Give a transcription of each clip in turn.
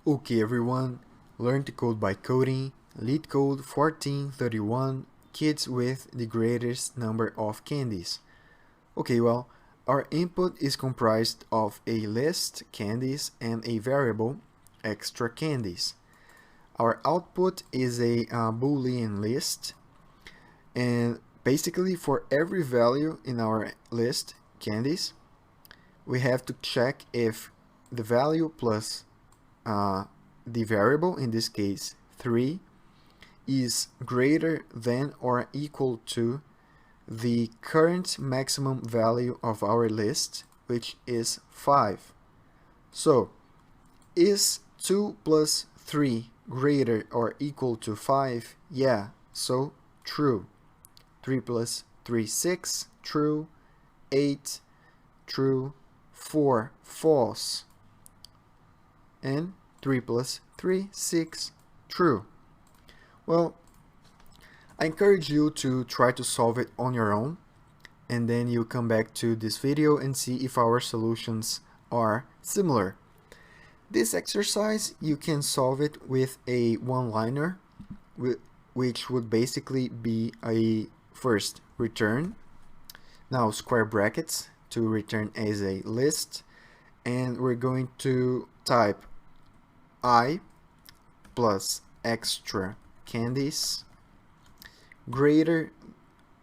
Okay everyone, learn to code by coding, LeetCode 1431, kids with the greatest number of candies. Okay, well, our input is comprised of a list, candies, and a variable, extra candies. Our output is a Boolean list, and basically for every value in our list, candies, we have to check if the value plus the variable, in this case 3, is greater than or equal to the current maximum value of our list, which is 5. So, is 2 plus 3 greater or equal to 5? Yeah, so true. 3 plus 3, 6, true. 8, true. 4, false. And 3 plus 3, 6, true. Well, I encourage you to try to solve it on your own, and then you come back to this video and see if our solutions are similar. This exercise, you can solve it with a one-liner, which would basically be a first return, now square brackets to return as a list, and we're going to type I plus extra candies greater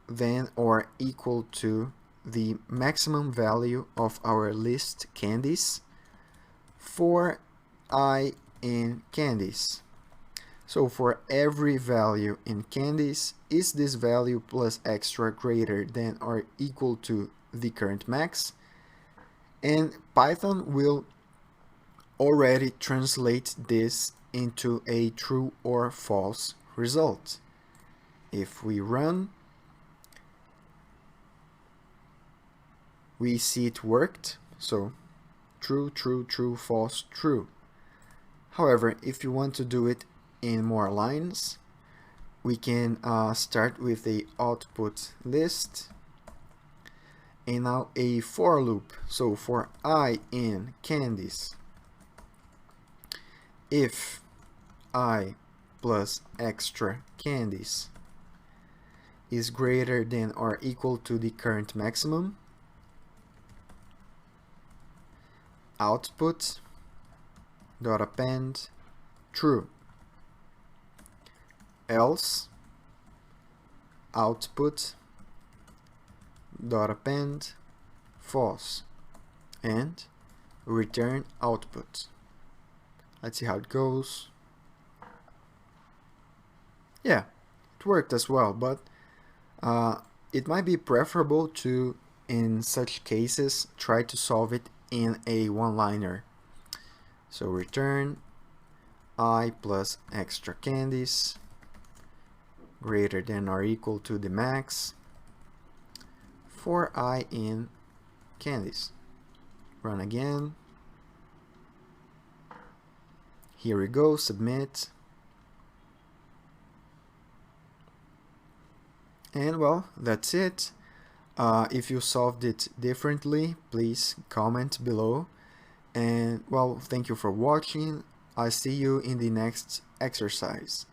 than or equal to the maximum value of our list candies for I in candies. So for every value in candies, is this value plus extra greater than or equal to the current max? And Python will already translate this into a true or false result. If we run, we see it worked, so true, true, true, false, true. However, if you want to do it in more lines, we can start with a output list and now a for loop. So for I in candies, if I plus extra candies is greater than or equal to the current maximum, output dot append true, else output dot append false, and return output. Let's see how it goes. Yeah, it worked as well, but it might be preferable to, in such cases, try to solve it in a one-liner. So return I plus extra candies greater than or equal to the max for I in candies. Run again. Here we go, submit. And well, that's it. If you solved it differently, please comment below. And well, thank you for watching. I'll see you in the next exercise.